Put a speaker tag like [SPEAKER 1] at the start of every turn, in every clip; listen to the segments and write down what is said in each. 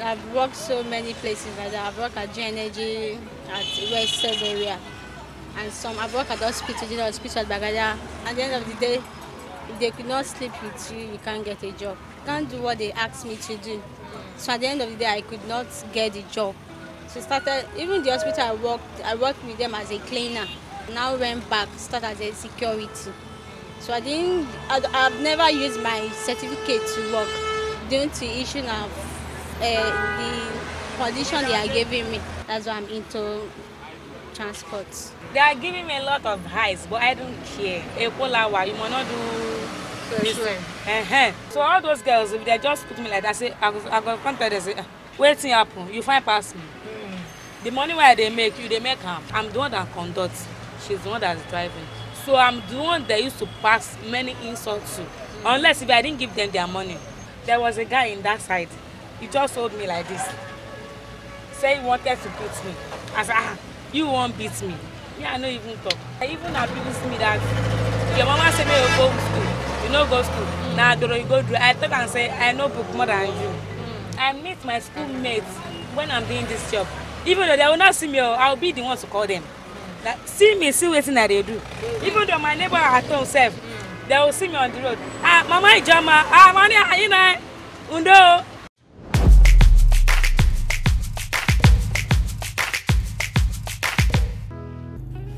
[SPEAKER 1] I've worked so many places like that. I've worked at GNG, at West area, and some I've worked at hospital, hospital at Bagada. At the end of the day, if they could not sleep with you, you can't get a job. You can't do what they asked me to do. So at the end of the day, I could not get the job. So started, even the hospital I worked with them as a cleaner. Now went back, started as a security. So I've never used my certificate to work due to the issue of the condition they are giving me. That's why I'm into transport.
[SPEAKER 2] They are giving me a lot of highs, but I don't care. You must not do this. So all those girls, if they just put me like that, say I go come tell them, say, waiting happen, you find pass me. The money where they make you, they make her. I'm the one that conducts. She's the one that's driving. So I'm the one they used to pass many insults to. Unless if I didn't give them their money. There was a guy in that side. He just told me like this. Say he wanted to beat me. I said, you won't beat me. Yeah, I don't even talk. I even abused me that your mama said me you go to school. You know go to school. Now you go to. I talk and say I know book more than you. I meet my schoolmates when I'm doing this job. Even though they will not see me, I'll be the one to call them. Like, see me, see what they do. Even though my neighbor at home self, they will see me on the road. Mama Ijama, money, you know, undo.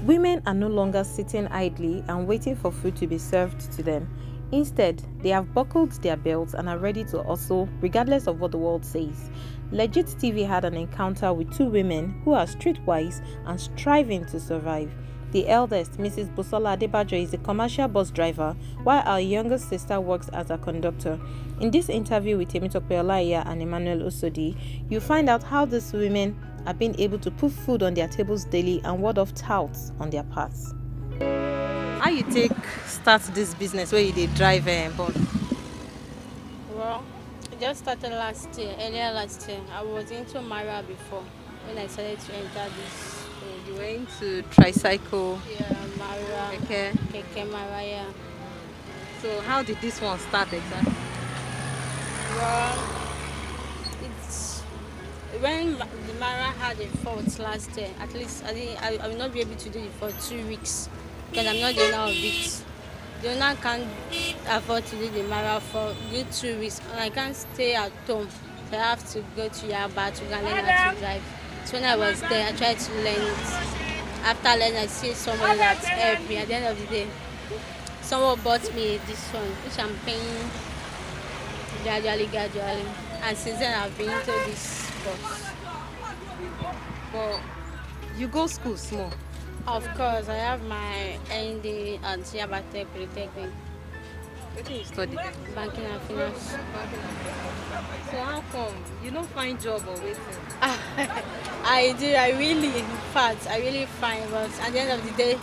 [SPEAKER 3] Women are no longer sitting idly and waiting for food to be served to them. Instead, they have buckled their belts and are ready to hustle regardless of what the world says. Legit TV had an encounter with two women who are streetwise and striving to survive. The eldest, Mrs. Busola Adebajo, is a commercial bus driver, while our younger sister works as a conductor. In this interview with Temitope Olaiya and Emmanuel Osodi, you find out how these women are being able to put food on their tables daily and word of touts on their paths. How you start this business where you did drive bus?
[SPEAKER 1] Well, it just started earlier last year. I was into Mara before when I started to enter this.
[SPEAKER 3] You were into tricycle?
[SPEAKER 1] Yeah, Mara. Keke Mara, yeah.
[SPEAKER 3] So how did this one start exactly?
[SPEAKER 1] Well, when the Mara had a fault last year, at least I will not be able to do it for 2 weeks because I'm not the owner of it. The owner can't afford to do the Mara for good 2 weeks, and I can't stay at home. So I have to go to Yaba to learn how to drive. So when I was there, I tried to learn it. After learning, I see someone that helped me. At the end of the day, someone bought me this one, which I'm paying gradually. And since then, I've been into this course.
[SPEAKER 3] But you go school small?
[SPEAKER 1] Of course, I have my ND at Yaba Polytechnic.
[SPEAKER 3] What do you study?
[SPEAKER 1] Banking and finance.
[SPEAKER 3] So how come you don't find job or waiting?
[SPEAKER 1] I do. I really find. But at the end of the day,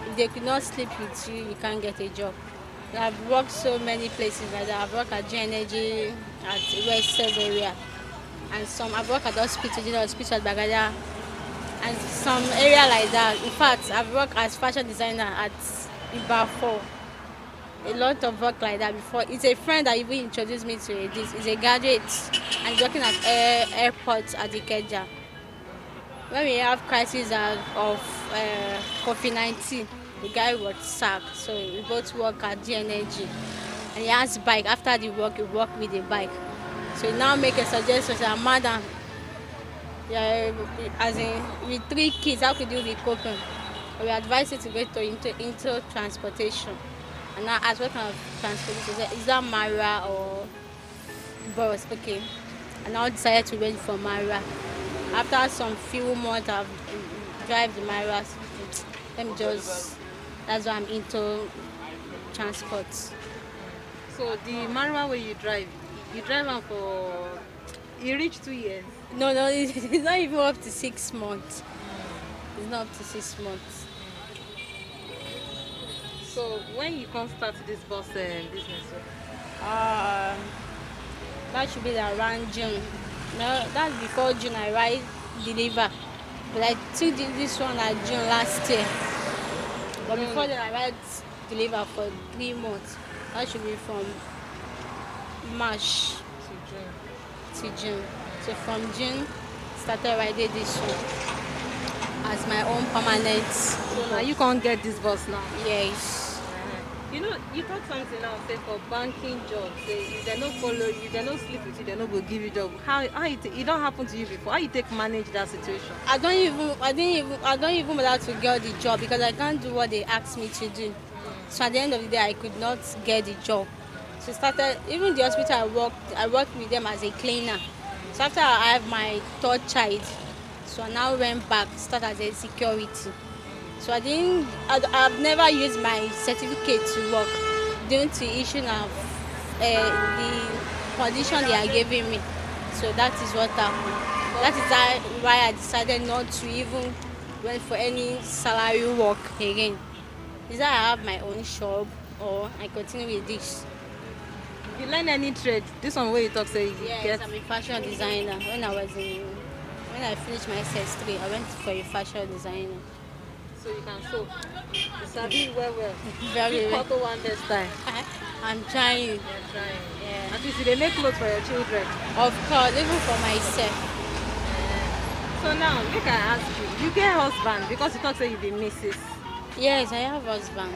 [SPEAKER 1] if they could not sleep with you, you can't get a job. I've worked so many places like that. I've worked at GNG, at West area, and I've worked at hospital at Bagada, and some area like that. In fact, I've worked as fashion designer at Ibadan. A lot of work like that before. It's a friend that even introduced me to this. He's a graduate and he's working at airport at Ikeja. When we have crisis of COVID-19, the guy was sacked. So we both work at GNG. And he has a bike. After the work, he work with a bike. So he now make a suggestion, say, madam, as in with 3 kids, how could you be coping? We advise you to go into transportation. And I asked what kind of transportation, is that Mara or bus? Okay. And I decided to wait for Mara. After some few months I've drive the Mara, that's why I'm into transport.
[SPEAKER 3] So the Mara where you drive on for, you reach 2 years?
[SPEAKER 1] No, it's not even up to 6 months. It's not up to 6 months.
[SPEAKER 3] So when you come start this bus business?
[SPEAKER 1] That should be around June. No, that's before June I deliver. But I took this one at June last year. But before that, I went to labor for 3 months. That should be from March to June. So from June, started riding this one as my own permanent.
[SPEAKER 3] So now you can't get this bus now.
[SPEAKER 1] Yes.
[SPEAKER 3] You know, you talk something now, say for banking jobs, say if they don't follow you, they don't sleep with you, they don't go give you job. How it don't happen to you before? How you take manage that situation?
[SPEAKER 1] I don't even bother to get the job because I can't do what they asked me to do. So at the end of the day, I could not get the job. So started, even the hospital I worked with them as a cleaner. So after I have my 3rd child, so I now went back, start as a security. So I've never used my certificate to work due to issue of the condition they are giving me. So that is what happened. That is why I decided not to even went for any salary work again. Is that I have my own shop or I continue with this.
[SPEAKER 3] You learn any trade? This one where you talk say you
[SPEAKER 1] Yes, I'm a fashion designer. When I finished my SS3, I went for a fashion designer.
[SPEAKER 3] So you can sew. You sabi well.
[SPEAKER 1] Very well.
[SPEAKER 3] Photo one this time.
[SPEAKER 1] I'm trying.
[SPEAKER 3] You're trying.
[SPEAKER 1] Yeah.
[SPEAKER 3] At least they make clothes for your children.
[SPEAKER 1] Of course, even for myself.
[SPEAKER 3] So now, make I ask you, you get husband because you talk say you be Mrs.
[SPEAKER 1] Yes, I have husband.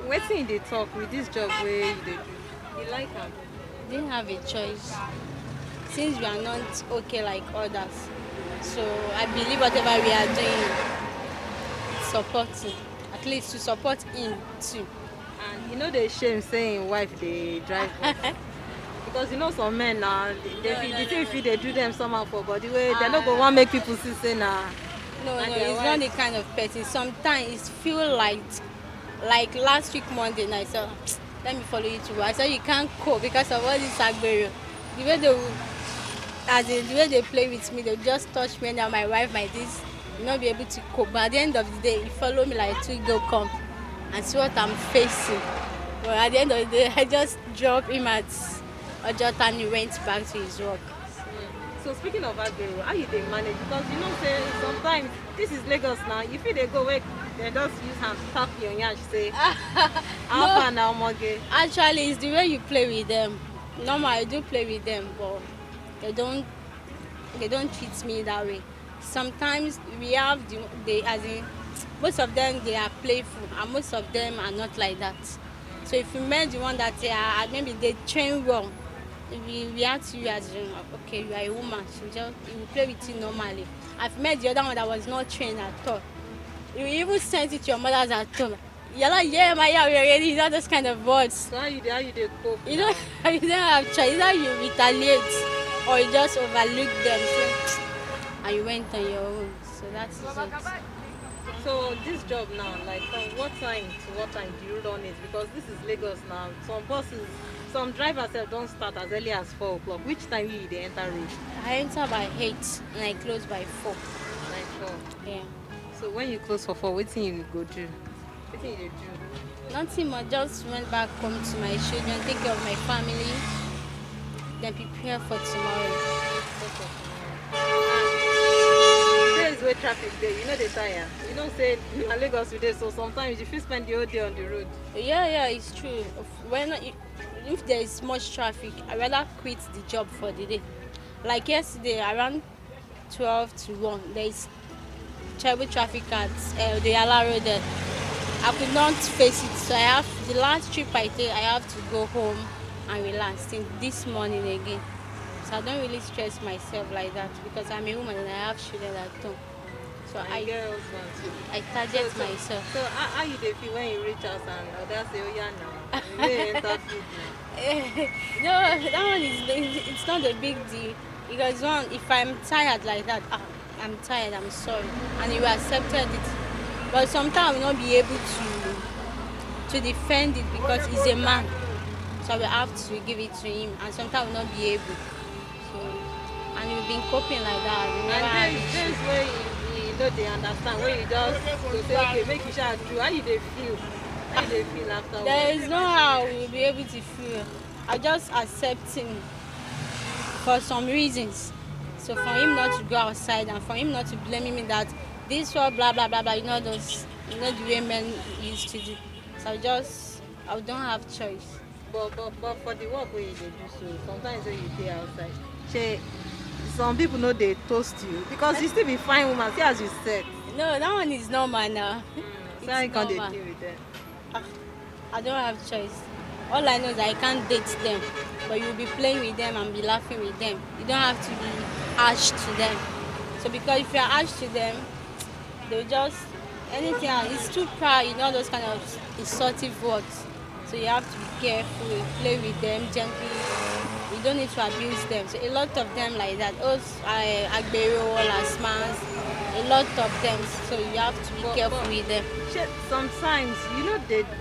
[SPEAKER 3] Wetin they talk with this job where you dey do? You like am?
[SPEAKER 1] Didn't have a choice. Since we are not okay like others. So I believe whatever we are doing, supporting. At least to support him too.
[SPEAKER 3] And you know the shame saying wife they drive bus. Because you know some men now, they feel they do them somehow for body way. They don't go want make people see say nah.
[SPEAKER 1] No, it's not the kind of person. Sometimes it feel like last week Monday night. So let me follow you to work. I said you can't cope because of all this agbero. The way they play with me, they just touch me and now my wife, my this, will not be able to cope. But at the end of the day, you follow me like 2 go come and see what I'm facing. But at the end of the day, I just dropped him at Ojota and he went back to his work.
[SPEAKER 3] So speaking of agbero, how you they manage? Because you know say sometimes this is Lagos now. If they go work, they just use hand tap your yansh say how far now mortgage.
[SPEAKER 1] Actually, it's the way you play with them. Normal, I do play with them, but they don't treat me that way. Sometimes we have most of them they are playful and most of them are not like that. So if you met the one that maybe they train well, we react to you as okay, you are a woman, so you will play with you normally. I've met the other one that was not trained at all. You even sent it to your mother's at home. You're like, yeah, we already, you know, those kind of words.
[SPEAKER 3] So how you dey cope?
[SPEAKER 1] You don't have choice. Either you retaliate or you just overlook them. So, and you went on your own. So that's it.
[SPEAKER 3] So this job now, like from what time to what time do you run it? Because this is Lagos now. Some drivers don't start as early as 4 o'clock. Which time they enter road?
[SPEAKER 1] I enter by 8 and I close by 4.
[SPEAKER 3] By 4?
[SPEAKER 1] Yeah.
[SPEAKER 3] So when you close for 4, what thing you go do? What thing you do?
[SPEAKER 1] Nothing much. Just went back home to my children, take care of my family, then prepare for tomorrow.
[SPEAKER 3] Days where traffic there, you know they tire. You know say in Lagos today, so sometimes you feel spend the whole day on the road.
[SPEAKER 1] Yeah, it's true. If there is much traffic, I rather quit the job for the day. Like yesterday, around 12 to 1, there is terrible traffic at the Yala Road there. I could not face it, so the last trip I take, I have to go home and relax till this morning again. So I don't really stress myself like that because I'm a woman and I have children at home. So I target myself.
[SPEAKER 3] So how you feel when you reach us and others say, oh yeah, now you enter food now?
[SPEAKER 1] No, that one it's not a big deal because if I'm tired like that, I'm tired, I'm sorry, and you accepted it. But sometimes I will not be able to defend it because he's a man. So I will have to give it to him, and sometimes I will not be able. So, and we've been coping like that.
[SPEAKER 3] And there's where you know they understand, where you just go say, okay, make you shout through. How you they feel? How you they feel after?
[SPEAKER 1] There is no how we will be able to feel. I just accept him for some reasons. So for him not to go outside and for him not to blame me that this one, blah blah blah blah. The way men used to do. So I don't have choice.
[SPEAKER 3] But for the work where you dey do so, sometimes when you stay outside, shey, some people know they toast you because you still be fine woman. See as you said.
[SPEAKER 1] No, that one is normal now.
[SPEAKER 3] So how you can't deal
[SPEAKER 1] normal.
[SPEAKER 3] with them?
[SPEAKER 1] I don't have choice. All I know is I can't date them, but you'll be playing with them and be laughing with them. You don't have to be harsh to them. So because if you're harsh to them, they'll just anything else. It's too proud, those kind of insultive words. So you have to be careful, play with them gently. You don't need to abuse them. So a lot of them like that. Agbero, Lasmans, a lot of them. So you have to be careful with them.
[SPEAKER 3] Sometimes,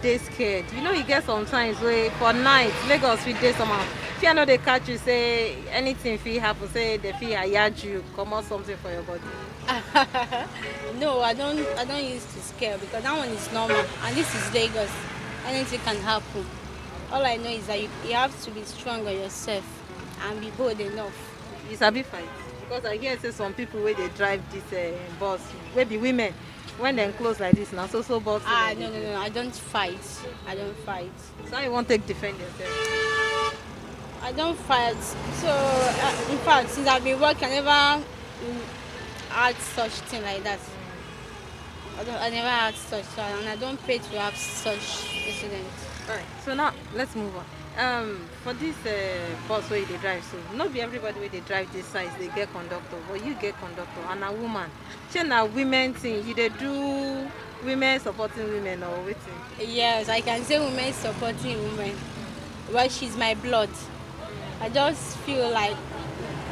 [SPEAKER 3] they scared. You get sometimes where for night, Lagos will day somehow. If you know they catch you, say anything if it happen, say they feel hired you, come out something for your body.
[SPEAKER 1] No, I don't use to scare because that one is normal. And this is Lagos. Anything can happen. All I know is that you have to be strong on yourself and be bold enough.
[SPEAKER 3] You sabi fight? Because I hear say some people where they drive this bus, maybe women, when they close like this now, so bus.
[SPEAKER 1] No, I don't fight. I don't fight.
[SPEAKER 3] So you won't take defend yourself?
[SPEAKER 1] I don't fight. So in fact, since I've been working, I never had such thing like that. I never had such, and I don't pray to have such incidents.
[SPEAKER 3] Alright, so now let's move on. For this bus where they drive, so not be everybody where they drive this size they get conductor, but you get conductor and a woman. Now women thing, they do women supporting women or waiting?
[SPEAKER 1] Yes, I can say women supporting women. Well, she's my blood. I just feel like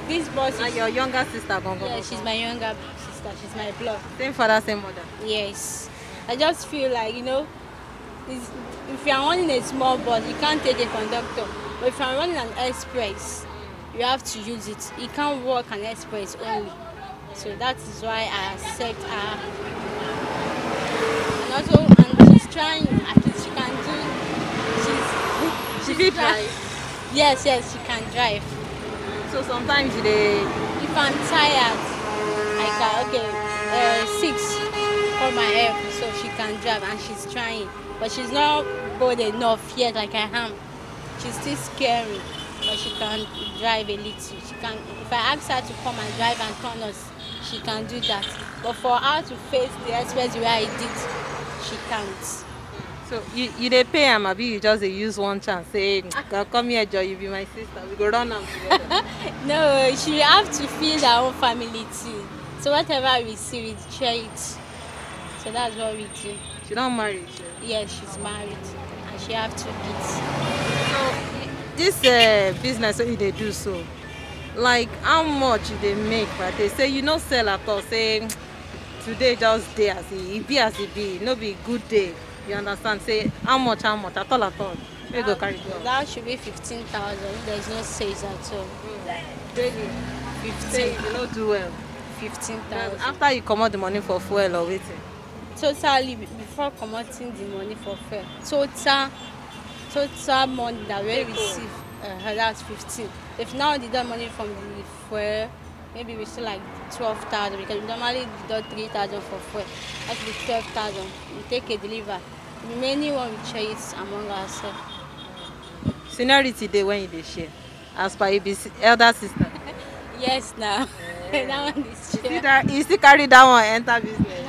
[SPEAKER 1] this bus is
[SPEAKER 3] your younger sister.
[SPEAKER 1] Yeah, she's my younger sister. She's my blood.
[SPEAKER 3] Same father, same mother.
[SPEAKER 1] Yes. I just feel like, if you are running a small bus, you can't take a conductor. But if you are running an express, you have to use it. You can't work an express only. So that is why I accept her. And she's trying. At least she can do.
[SPEAKER 3] She drive.
[SPEAKER 1] Yes, she can drive.
[SPEAKER 3] So sometimes
[SPEAKER 1] if I'm tired, I can 6 for my help, so she can drive and she's trying. But she's not bold enough yet like I am. She's still scary, but she can drive a little. She can. If I ask her to come and drive and turn us, she can do that. But for her to face the express where I did, she can't.
[SPEAKER 3] So you dey pay am, abi you just use one chance say come here Joy, you be my sister, we go run am together?
[SPEAKER 1] No, she have to feed her own family too. So whatever we see, we share it. So that's what we do.
[SPEAKER 3] She don't marry?
[SPEAKER 1] Yes, she's married and she have 2 kids.
[SPEAKER 3] So this business wey you dey do so, like how much you dey make? But they say you no sell at all. Say today just dey as e be, no be good day. You understand? Say how much at all. We go carry go.
[SPEAKER 1] That should be 15,000. There's no sales at all.
[SPEAKER 3] Daily 15. You no do well.
[SPEAKER 1] 15,000.
[SPEAKER 3] After you comot the money for fuel or waiting.
[SPEAKER 1] Totally before committing the money for fuel. Total money that we receive. That's 15. If now deduct money from the fuel, maybe we still like 12,000 because we normally deduct 3,000 for fuel. That should be 12,000. We take a deliver. The remaining one we share it among ourselves.
[SPEAKER 3] Seniority day when you dey share. As per you be elder sister.
[SPEAKER 1] Yes, now. That one is share.
[SPEAKER 3] You still carry that one enter business?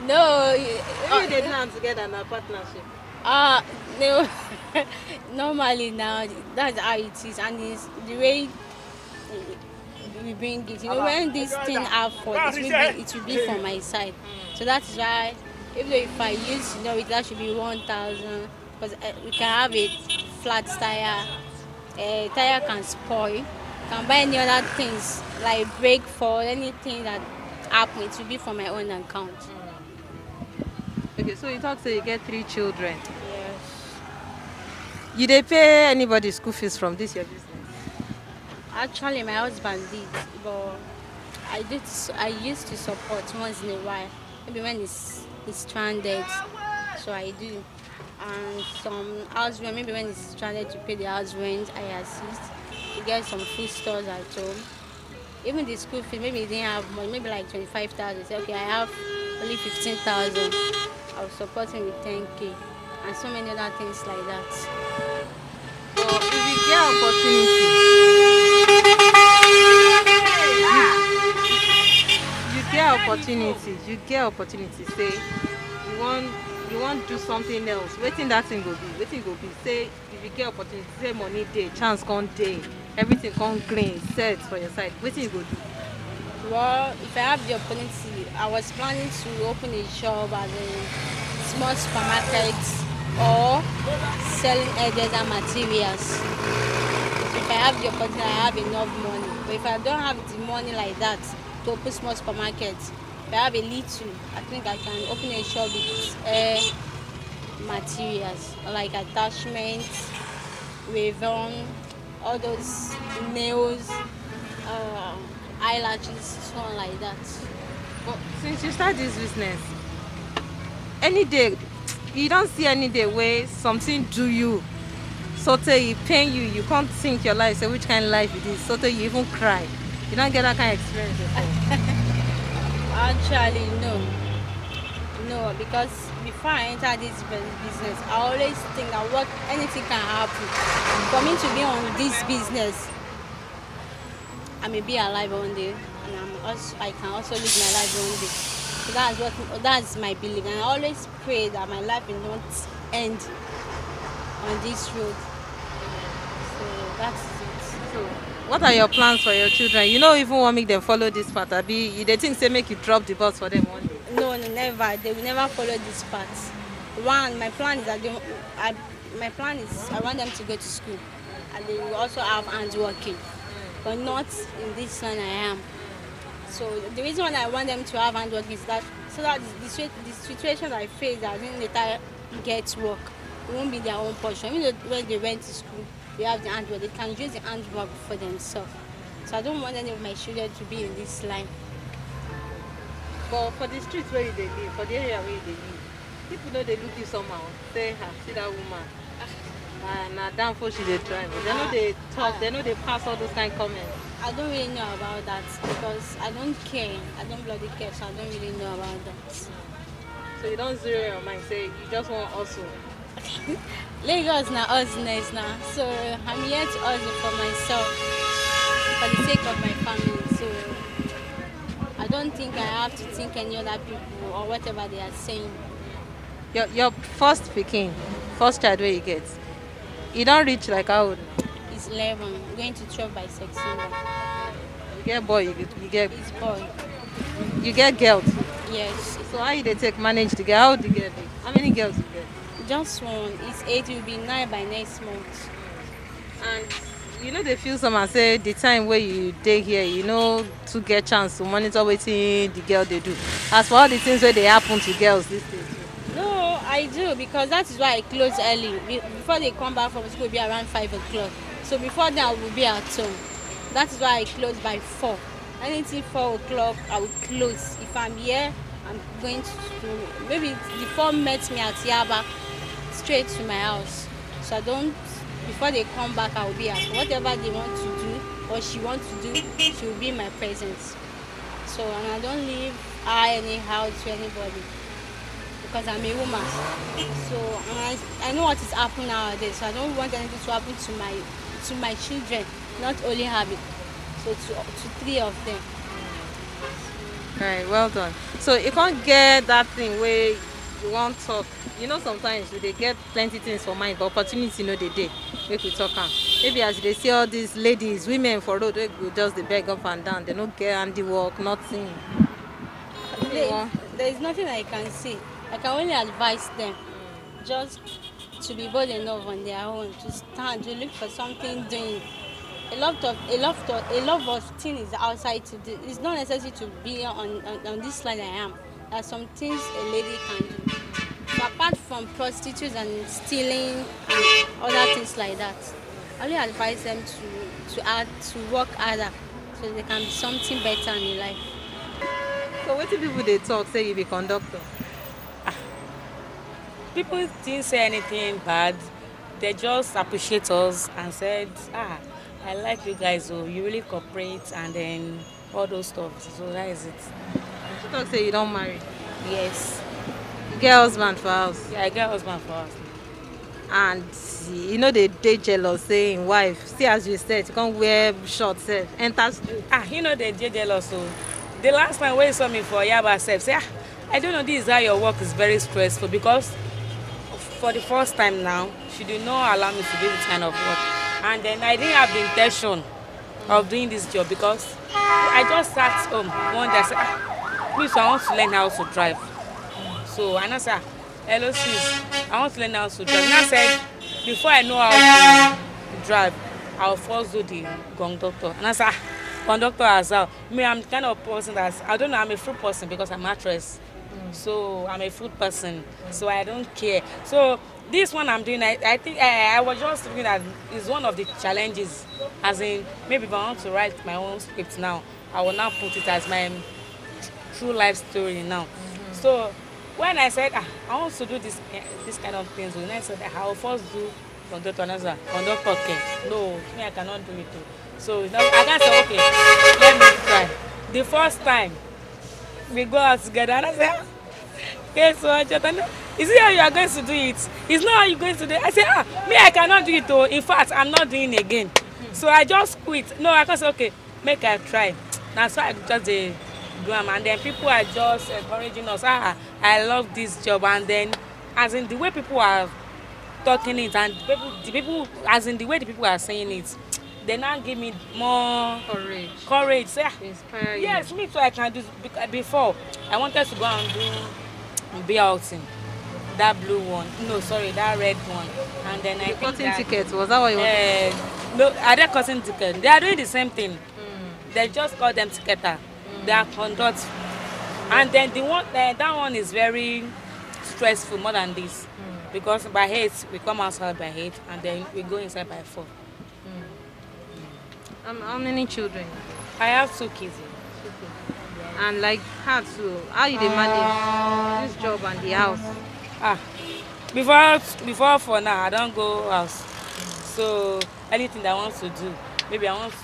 [SPEAKER 1] No.
[SPEAKER 3] Maybe they do them together in a partnership.
[SPEAKER 1] No. Normally now, that's how it is, and it's the way we bring it. When this thing happens, it will be from my side. So that is why, even though if I use, that should be 1,000, because we can have a flat tire. A tire can spoil. You can buy any other things like brake for anything that happens. It will be from my own account.
[SPEAKER 3] Okay, so you talk say you get 3 children.
[SPEAKER 1] Yes.
[SPEAKER 3] You dey pay anybody school fees from this your business?
[SPEAKER 1] Actually, my husband did, but I used to support once in a while. Maybe when he's stranded, so I do. And some house rent, maybe when he's stranded to pay the house rent, I assist. To get some food stores at home. Even the school fee, maybe you didn't have money, maybe like 25,000. Say, okay, I have only 15,000. I will support him with 10K and so many other things like that.
[SPEAKER 3] But if you get opportunity, you get opportunity. Say you want do something else. Waiting that thing go be. Say if you get opportunity, say money day, chance come day, everything come green, set for your side. Waiting you go do.
[SPEAKER 1] Well, if I have the opportunity, I was planning to open a shop as a small supermarket or selling other materials. If I have the opportunity, I have enough money. But if I don't have the money like that to open small supermarket, if I have a little, I think I can open a shop with materials like attachments, weave-on, all those nails, eyelashes, so on like that.
[SPEAKER 3] But since you start this business, any day you don't see any day where something do you, so it pain you, you can't think your life, say which kind of life it is, so you even cry. You don't get that kind of experience before.
[SPEAKER 1] Actually, no, because before I enter this business, I always think that anything can happen. For me to be on this business, I may be alive one day, and I can also live my life one day. So that's my belief, and I always pray that my life will not end on this road. So that's it.
[SPEAKER 3] So, what are your plans for your children? You don't even want to make them follow this path. They think say make you drop the bus for them one day.
[SPEAKER 1] No, never. They will never follow this path. One, my plan is that I want them to go to school, and they will also have hands working, but not in this line I am. So the reason why I want them to have hand work is that so that the situation I face that when they get work, it won't be their own portion. Even though when they went to school, they have the hand work, they can use the hand work for themselves. So I don't want any of my children to be in this line.
[SPEAKER 3] But for the streets where they live, for the area where they live, people know they look you somehow. Say, see that woman. And damn for she they drive. They know they talk, they know they pass all those kind of comments.
[SPEAKER 1] I don't really know about that because I don't care. I don't bloody care, so I don't really know about that.
[SPEAKER 3] So you don't zero your mind, say you just want hustle.
[SPEAKER 1] Lagos now hustleness now. So I'm here to hustle for myself, for the sake of my family. So I don't think I have to think any other people or whatever they are saying.
[SPEAKER 3] Your first child where you get, you don't reach like how old?
[SPEAKER 1] It's 11, going to 12 by September.
[SPEAKER 3] You get boy, you get.
[SPEAKER 1] It's boy.
[SPEAKER 3] You get girls.
[SPEAKER 1] Yes.
[SPEAKER 3] So how you they take manage the girl? How do you get it? How many girls you get?
[SPEAKER 1] Just one. It's 8. Will be 9 by next month.
[SPEAKER 3] And you know they feel some and say the time where you day here, you know, to get chance to monitor what the girl they do. As for all the things where they happen to girls these days.
[SPEAKER 1] No, I do because that is why I close early. Before they come back from school, it'll be around 5 o'clock. So before then, I will be at home. That is why I close by 4. Anything 4 o'clock, I will close. If I'm here, I'm going to school. Maybe the 4 met me at Yaba, straight to my house. So I don't. Before they come back, I will be at home. Whatever they want to do or she wants to do, she will be in my presence. So and I don't leave her anyhow to anybody. Because I'm a woman, so I know what is happening nowadays. So I don't want anything to happen to my children, not only have it, so to 3 of them.
[SPEAKER 3] Alright, well done. So you can't get that thing where you want to talk. You know sometimes they get plenty things for mind, but opportunity no they make we talk. Maybe as they see all these ladies, women for road, they go just they beg up and down. They don't get handiwork, nothing.
[SPEAKER 1] There is nothing I can say. I can only advise them just to be bold enough on their own, to stand, to look for something doing. A lot of things is outside to do. It's not necessary to be on this line I am. There are some things a lady can do. But apart from prostitutes and stealing and other things like that, I only advise them to work harder so they can be something better in life.
[SPEAKER 3] So what do people they talk say you be conductor?
[SPEAKER 2] People didn't say anything bad. They just appreciate us and said, I like you guys, oh, you really cooperate, and then all those stuff. So that is it.
[SPEAKER 3] You talk say you don't marry.
[SPEAKER 2] Yes.
[SPEAKER 3] You get husband for house.
[SPEAKER 2] Yeah, I get husband for us.
[SPEAKER 3] And you know they jealous saying wife. See as you said, you can't wear short self. Enter street.
[SPEAKER 2] You know they jealous. So the last time when you saw me for Yaba self, say, I don't know, this is how your work is very stressful, because for the first time now, she did not allow me to do this kind of work. And then I didn't have the intention of doing this job, because I just sat home one day. I said, me, so I want to learn how to drive. So and I said, hello sis, I want to learn how to drive. And I said, before I know how to drive, I'll first do the conductor. And I said, conductor as well. Me, I'm the kind of person that, I don't know, I'm a fruit person because I'm an actress. So I'm a food person, so I don't care. So this one I'm doing, I think I was just thinking that is one of the challenges. As in, maybe if I want to write my own script now, I will now put it as my true life story now. So when I said I want to do this kind of things, when I said I will first do conductor, and I said, conductor, okay, no, me I cannot do it too. So now I can say, okay, let me try. The first time we go out together, and I said, okay, so is it how you are going to do it? It's not how you're going to do it. I said, me, I cannot do it though. In fact, I'm not doing it again. So I just quit. No, I can say, okay, make I try. That's why I just do them. And then people are just encouraging us. I love this job. And then, as in the way people are talking it, and the people, as in the way the people are saying it, they now give me more courage. Say,
[SPEAKER 3] inspire you.
[SPEAKER 2] Yes, me too. I can do. Before I wanted to go and do be outing, that blue one. No, sorry, that red one. And then I think
[SPEAKER 3] cutting tickets. Was that what you wanted?
[SPEAKER 2] No, are they cutting tickets? They are doing the same thing. They just call them ticketer. They are conduct. And then the one that one is very stressful more than this, because by 8 we come outside by 8, and then we go inside by 4.
[SPEAKER 3] How many children?
[SPEAKER 2] I have 2 kids.
[SPEAKER 3] And like how you dey manage this job and the house?
[SPEAKER 2] Before for now, I don't go house. So anything that I want to do, maybe I want to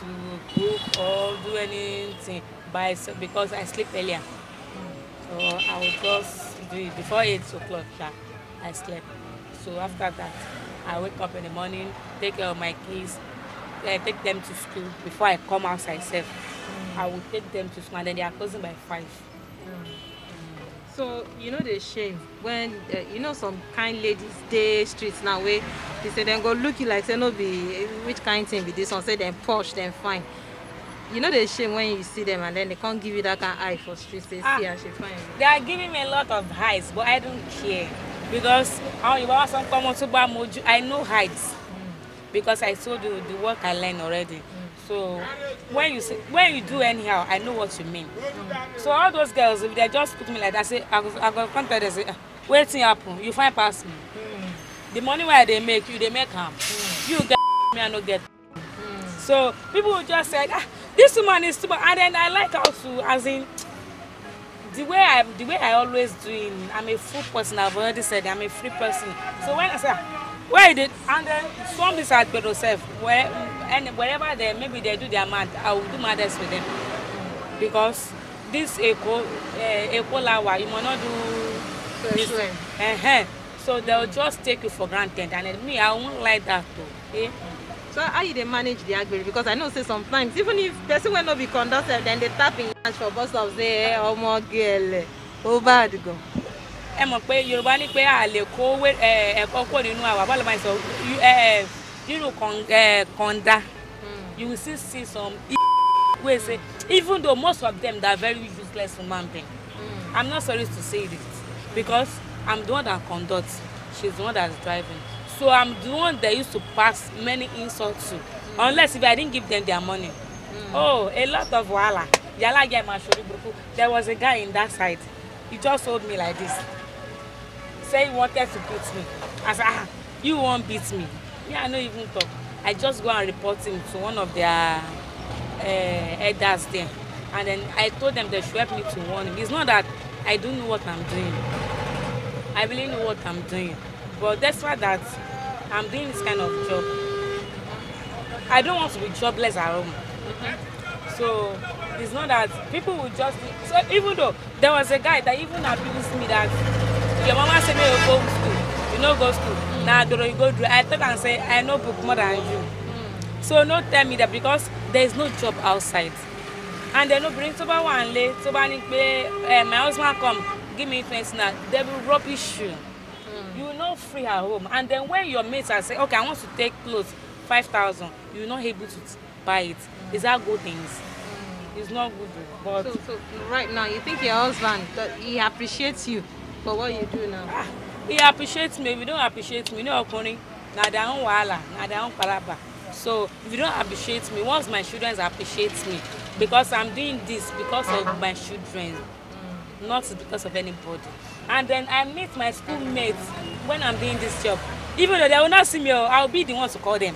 [SPEAKER 2] cook or do anything because I sleep earlier. So I will just do it before 8 o'clock. I sleep. So after that, I wake up in the morning, take care of my kids. I take them to school before I come outside. I will take them to school, and then they are closing by 5.
[SPEAKER 3] So you know the shame when you know some kind ladies dey streets now where they say then go look you like say no be which kind thing be this one, say them posh, them fine. You know the shame when you see them and then they can't give you that kind of eye for streets. They see and she fine.
[SPEAKER 2] They are giving me a lot of heights, but I don't care, because I know heights. Because I told you the work I learned already. So when you do anyhow, I know what you mean. So all those girls, if they just put me like that, I go contact them, say, waiting happen, you find past me. The money where they make them. You get me, I no get. So people will just say, this woman is too much. And then I like how to, as in, the way I always do it, I'm a full person. I've already said I'm a free person. So when I say, where did and then some this at yourself wherever they maybe they do their math, I will do maths with them, because this equal hour you must not do this. So they'll just take you for granted, and then me I won't like that too. Eh?
[SPEAKER 3] So how you dey manage the agbery? Because I know say sometimes even if person will not be conductor, then they tap in hands for bus stop say omo girl over the go.
[SPEAKER 2] Ẹ mọ̀ pé Yorùbá ní pé a lè kó ẹ̀kọ́ kó nínú àwa bá lè máa sọ nínú kọ̀ǹda, you will still see some wey say even though most of them they are very useless human being. I'm not sorry to say this, because I'm the one that conducts, she's the one that's driving. So I'm the one that used to pass many insults to, unless if I didn't give them their money. Oh, a lot of wahala. There was a guy in that side. He just told me like this. Say he wanted to beat me. I said, you won't beat me. Yeah, I don't even talk. I just go and report him to one of their elders there. And then I told them they should help me to warn him. It's not that I don't know what I'm doing. I really know what I'm doing. But that's why that I'm doing this kind of job. I don't want to be jobless at home. So it's not that people will just. So even though there was a guy that even abused me that your mama said me you go to school, you no go school. Now you go do. I thought and say I know book more than you. So no tell me that because there is no job outside. And they no bring soba one late, soba my husband come, give me 20 now, they will rubbish you. You will not free at home. And then when your mates are saying, okay, I want to take clothes, 5,000, you're not able to buy it. Is that good things? It's not good. But
[SPEAKER 3] so right now, you think your husband, he appreciates you for what you do now?
[SPEAKER 2] He appreciates me. If you don't appreciate me, no opening, na their own wahala, na their own palaba. So if you don't appreciate me, once my children appreciate me, because I'm doing this because of my children, not because of anybody. And then I meet my schoolmates when I'm doing this job. Even though they will not see me, I'll be the one to call them.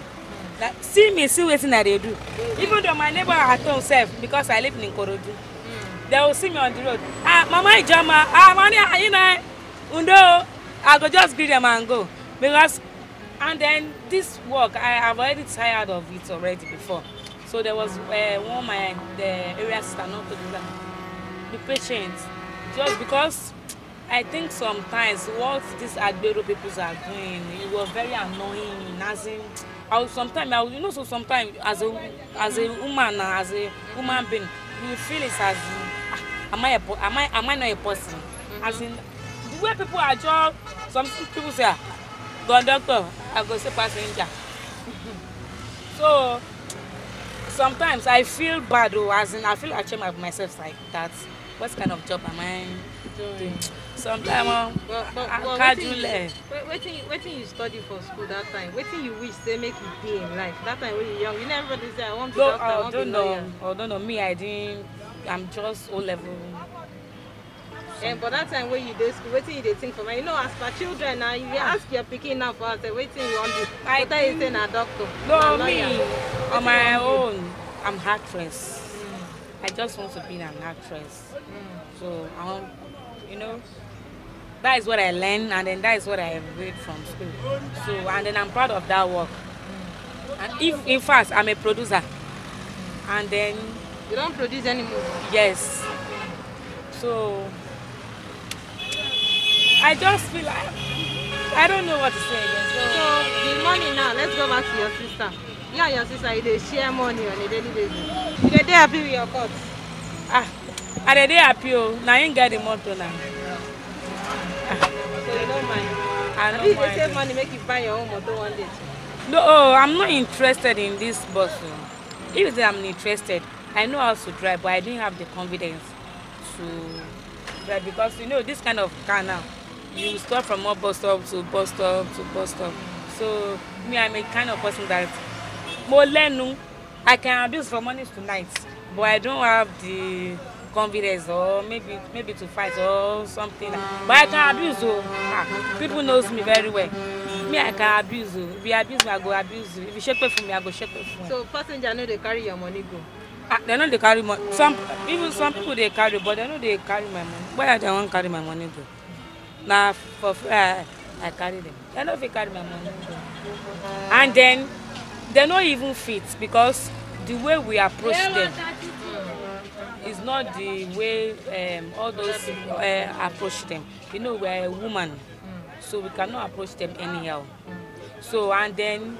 [SPEAKER 2] Like, see me, see what they do. Even though my neighbor at home self, because I live in Korodu, they will see me on the road. Ah, Mama Ijama, Mani, you know, Undo, I go just greet them and go. Because, and then this work, I have already tired of it already before. So there was one the area assistant not to do that. Be patient, just because I think sometimes what these Agbero people are doing, it was very annoying. As in, sometimes you know, so sometimes as a woman, as a human being, you feel it as am I not a person? As in the way people are just some people say conductor, I go say passenger. So sometimes I feel bad though, as in I feel ashamed of myself like that. What kind of job am I doing? Sometimes I can't do less.
[SPEAKER 3] Waiting you study for school that time. Waiting you wish they make you be in life. That time when you're young, you never really say I want to be doctor, I want to be lawyer.
[SPEAKER 2] I don't know. Me, I'm just O level.
[SPEAKER 3] And but that time when you did school, waiting you they think for me. You know, as for children now, you ask your picking now for us, waiting you want to. But that is saying a doctor.
[SPEAKER 2] No, me on my own, I'm actress. I just want to be an actress. So I want, you know, that is what I learned, and then that is what I read from school. So and then I'm proud of that work. And if in fact I'm a producer, and then
[SPEAKER 3] you don't produce anymore.
[SPEAKER 2] Yes. So I just feel like I don't know what to say again.
[SPEAKER 3] So the money now, let's go back to your sister. You and your sister, they share money on a daily basis. You dey happy with your cuts?
[SPEAKER 2] I dey happy. Now you get the motor now.
[SPEAKER 3] So you don't mind?
[SPEAKER 2] I don't
[SPEAKER 3] mind.
[SPEAKER 2] They
[SPEAKER 3] save money, make you buy your own motor one day too.
[SPEAKER 2] No, I'm not interested in this bus. If I'm interested, I know how to drive, but I didn't have the confidence to drive because you know this kind of car now, you stop from one bus stop to bus stop to bus stop. So me, I'm a kind of person that I can abuse for money tonight, but I don't have the confidence or maybe to fight or something. But I can abuse. People knows me very well. Me, I can abuse. If you abuse me, I go abuse you. If you shake for me, I go shake for you.
[SPEAKER 3] So passenger know they carry your money go.
[SPEAKER 2] They know they carry money. Some people they carry, but they know they carry my money. Why they won't carry my money go? Now for free, I carry them. They know if they carry my money go. And then they don't even fit because the way we approach them is not the way all those approach them. You know, we're a woman, so we cannot approach them anyhow. So and then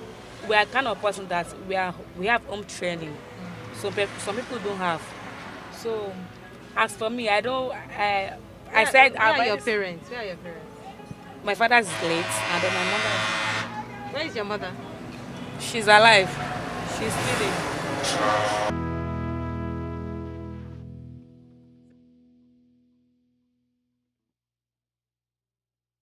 [SPEAKER 2] we are kind of person that we have home training. So some people don't have. So as for me, I don't. I said.
[SPEAKER 3] Where are your parents? Where are your parents?
[SPEAKER 2] My father is late, and then my mother.
[SPEAKER 3] Where is your mother?
[SPEAKER 2] She's alive. She's still there.